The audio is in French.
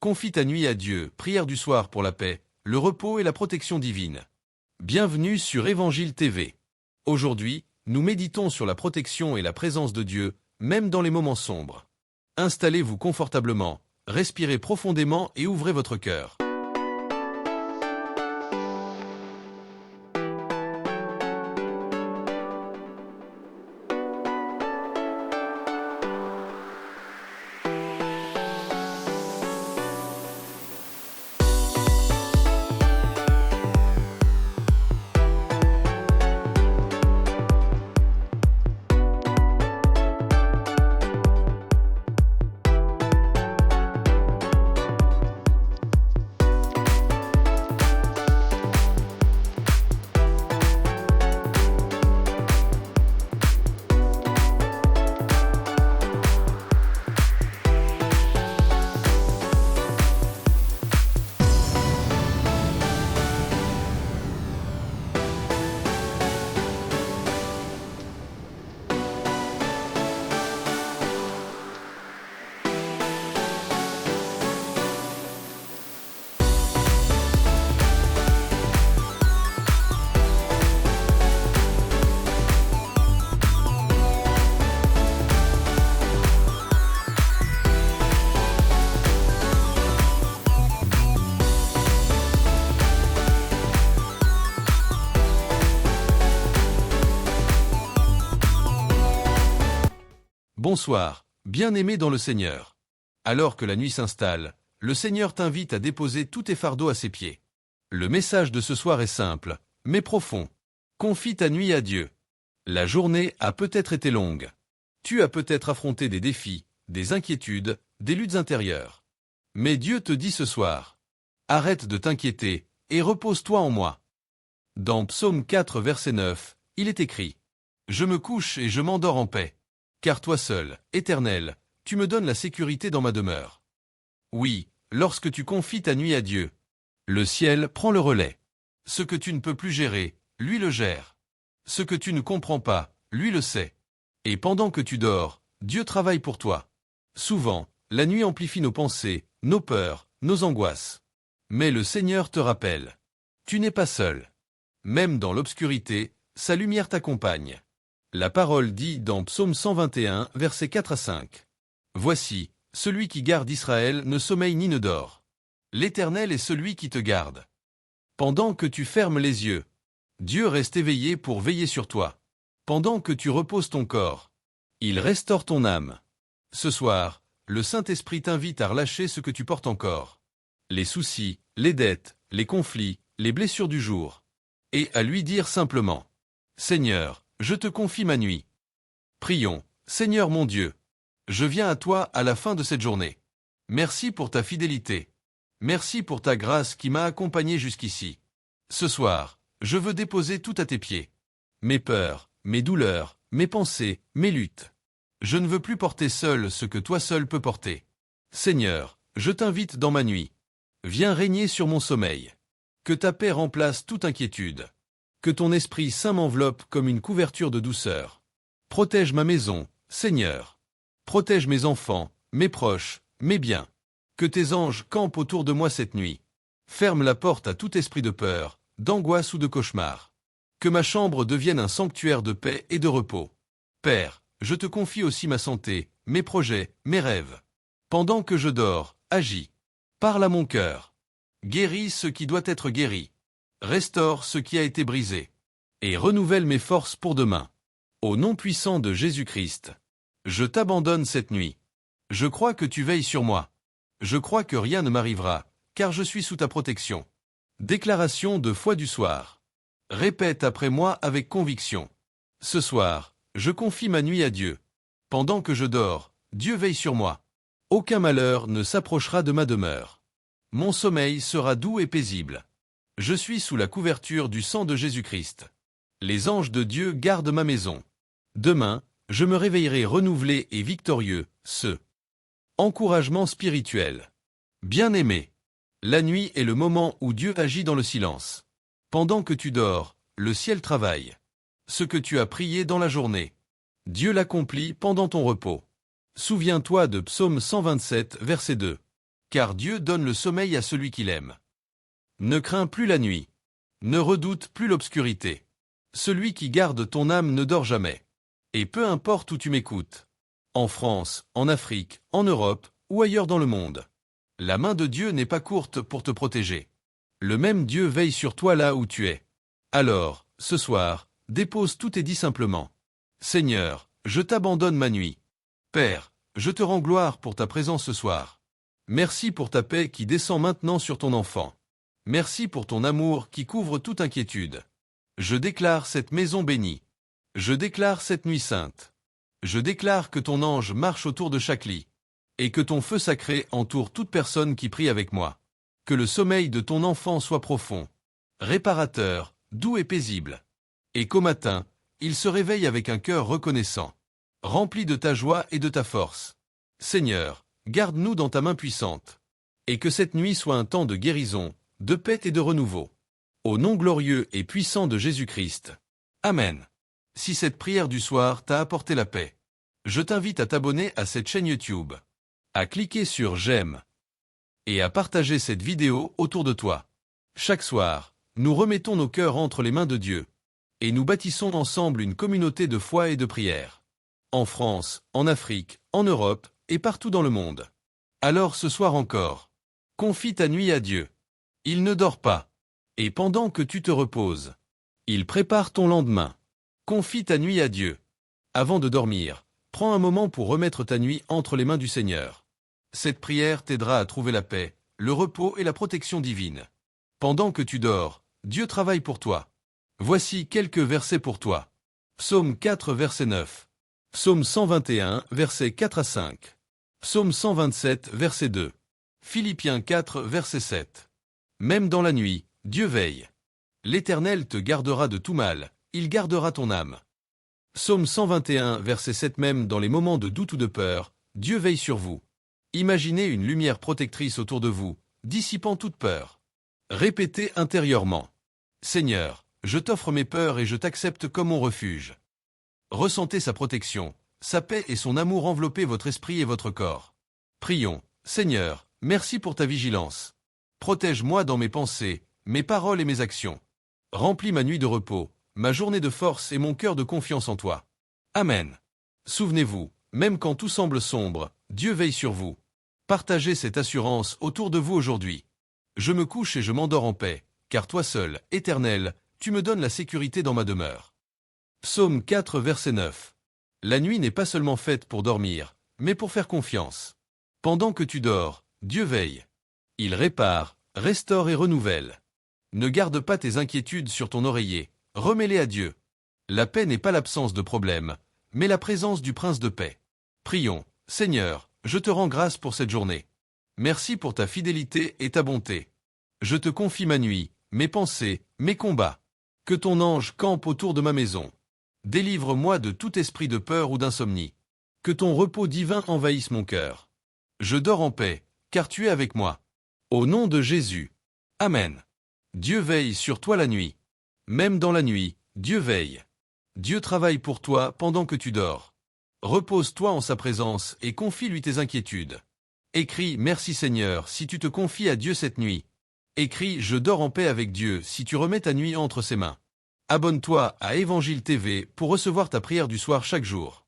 Confie ta nuit à Dieu, prière du soir pour la paix, le repos et la protection divine. Bienvenue sur Évangile TV. Aujourd'hui, nous méditons sur la protection et la présence de Dieu, même dans les moments sombres. Installez-vous confortablement, respirez profondément et ouvrez votre cœur. Bonsoir, bien-aimé dans le Seigneur. Alors que la nuit s'installe, le Seigneur t'invite à déposer tous tes fardeaux à ses pieds. Le message de ce soir est simple, mais profond. Confie ta nuit à Dieu. La journée a peut-être été longue. Tu as peut-être affronté des défis, des inquiétudes, des luttes intérieures. Mais Dieu te dit ce soir, arrête de t'inquiéter et repose-toi en moi. Dans Psaume 4 verset 9, il est écrit, « Je me couche et je m'endors en paix. Car toi seul, Éternel, tu me donnes la sécurité dans ma demeure. » Oui, lorsque tu confies ta nuit à Dieu, le ciel prend le relais. Ce que tu ne peux plus gérer, lui le gère. Ce que tu ne comprends pas, lui le sait. Et pendant que tu dors, Dieu travaille pour toi. Souvent, la nuit amplifie nos pensées, nos peurs, nos angoisses. Mais le Seigneur te rappelle. Tu n'es pas seul. Même dans l'obscurité, sa lumière t'accompagne. La parole dit dans Psaume 121, versets 4 à 5. « Voici, celui qui garde Israël ne sommeille ni ne dort. L'Éternel est celui qui te garde. » Pendant que tu fermes les yeux, Dieu reste éveillé pour veiller sur toi. Pendant que tu reposes ton corps, il restaure ton âme. Ce soir, le Saint-Esprit t'invite à relâcher ce que tu portes encore. Les soucis, les dettes, les conflits, les blessures du jour. Et à lui dire simplement, « Seigneur, je te confie ma nuit. » Prions, Seigneur mon Dieu. Je viens à toi à la fin de cette journée. Merci pour ta fidélité. Merci pour ta grâce qui m'a accompagné jusqu'ici. Ce soir, je veux déposer tout à tes pieds. Mes peurs, mes douleurs, mes pensées, mes luttes. Je ne veux plus porter seul ce que toi seul peux porter. Seigneur, je t'invite dans ma nuit. Viens régner sur mon sommeil. Que ta paix remplace toute inquiétude. Que ton Esprit Saint m'enveloppe comme une couverture de douceur. Protège ma maison, Seigneur. Protège mes enfants, mes proches, mes biens. Que tes anges campent autour de moi cette nuit. Ferme la porte à tout esprit de peur, d'angoisse ou de cauchemar. Que ma chambre devienne un sanctuaire de paix et de repos. Père, je te confie aussi ma santé, mes projets, mes rêves. Pendant que je dors, agis. Parle à mon cœur. Guéris ce qui doit être guéri. Restaure ce qui a été brisé. Et renouvelle mes forces pour demain. Au nom puissant de Jésus-Christ, je t'abandonne cette nuit. Je crois que tu veilles sur moi. Je crois que rien ne m'arrivera, car je suis sous ta protection. Déclaration de foi du soir. Répète après moi avec conviction. Ce soir, je confie ma nuit à Dieu. Pendant que je dors, Dieu veille sur moi. Aucun malheur ne s'approchera de ma demeure. Mon sommeil sera doux et paisible. Je suis sous la couverture du sang de Jésus-Christ. Les anges de Dieu gardent ma maison. Demain, je me réveillerai renouvelé et victorieux, Encouragement spirituel. Bien-aimé, la nuit est le moment où Dieu agit dans le silence. Pendant que tu dors, le ciel travaille. Ce que tu as prié dans la journée, Dieu l'accomplit pendant ton repos. Souviens-toi de Psaume 127, verset 2. car Dieu donne le sommeil à celui qu'il aime. Ne crains plus la nuit. Ne redoute plus l'obscurité. Celui qui garde ton âme ne dort jamais. Et peu importe où tu m'écoutes, en France, en Afrique, en Europe ou ailleurs dans le monde, la main de Dieu n'est pas courte pour te protéger. Le même Dieu veille sur toi là où tu es. Alors, ce soir, dépose tout et dis simplement: Seigneur, je t'abandonne ma nuit. Père, je te rends gloire pour ta présence ce soir. Merci pour ta paix qui descend maintenant sur ton enfant. Merci pour ton amour qui couvre toute inquiétude. Je déclare cette maison bénie. Je déclare cette nuit sainte. Je déclare que ton ange marche autour de chaque lit, et que ton feu sacré entoure toute personne qui prie avec moi. Que le sommeil de ton enfant soit profond, réparateur, doux et paisible. Et qu'au matin, il se réveille avec un cœur reconnaissant, rempli de ta joie et de ta force. Seigneur, garde-nous dans ta main puissante. Et que cette nuit soit un temps de guérison, de paix et de renouveau. Au nom glorieux et puissant de Jésus-Christ. Amen. Si cette prière du soir t'a apporté la paix, je t'invite à t'abonner à cette chaîne YouTube, à cliquer sur j'aime et à partager cette vidéo autour de toi. Chaque soir, nous remettons nos cœurs entre les mains de Dieu et nous bâtissons ensemble une communauté de foi et de prière. En France, en Afrique, en Europe et partout dans le monde. Alors ce soir encore, confie ta nuit à Dieu. Il ne dort pas. Et pendant que tu te reposes, il prépare ton lendemain. Confie ta nuit à Dieu. Avant de dormir, prends un moment pour remettre ta nuit entre les mains du Seigneur. Cette prière t'aidera à trouver la paix, le repos et la protection divine. Pendant que tu dors, Dieu travaille pour toi. Voici quelques versets pour toi. Psaume 4 verset 9. Psaume 121 versets 4 à 5. Psaume 127 verset 2. Philippiens 4 verset 7. Même dans la nuit, Dieu veille. L'Éternel te gardera de tout mal, il gardera ton âme. Psaume 121 verset 7. Même dans les moments de doute ou de peur, Dieu veille sur vous. Imaginez une lumière protectrice autour de vous, dissipant toute peur. Répétez intérieurement: Seigneur, je t'offre mes peurs et je t'accepte comme mon refuge. Ressentez sa protection, sa paix et son amour envelopper votre esprit et votre corps. Prions: Seigneur, merci pour ta vigilance. Protège-moi dans mes pensées, mes paroles et mes actions. Remplis ma nuit de repos, ma journée de force et mon cœur de confiance en toi. Amen. Souvenez-vous, même quand tout semble sombre, Dieu veille sur vous. Partagez cette assurance autour de vous aujourd'hui. Je me couche et je m'endors en paix, car toi seul, Éternel, tu me donnes la sécurité dans ma demeure. Psaume 4 verset 9. La nuit n'est pas seulement faite pour dormir, mais pour faire confiance. Pendant que tu dors, Dieu veille. Il répare, restaure et renouvelle. Ne garde pas tes inquiétudes sur ton oreiller, remets-les à Dieu. La paix n'est pas l'absence de problème, mais la présence du Prince de paix. Prions: Seigneur, je te rends grâce pour cette journée. Merci pour ta fidélité et ta bonté. Je te confie ma nuit, mes pensées, mes combats. Que ton ange campe autour de ma maison. Délivre-moi de tout esprit de peur ou d'insomnie. Que ton repos divin envahisse mon cœur. Je dors en paix, car tu es avec moi. Au nom de Jésus. Amen. Dieu veille sur toi la nuit. Même dans la nuit, Dieu veille. Dieu travaille pour toi pendant que tu dors. Repose-toi en sa présence et confie-lui tes inquiétudes. Écris « Merci Seigneur » si tu te confies à Dieu cette nuit. Écris « Je dors en paix avec Dieu » si tu remets ta nuit entre ses mains. Abonne-toi à Évangile TV pour recevoir ta prière du soir chaque jour.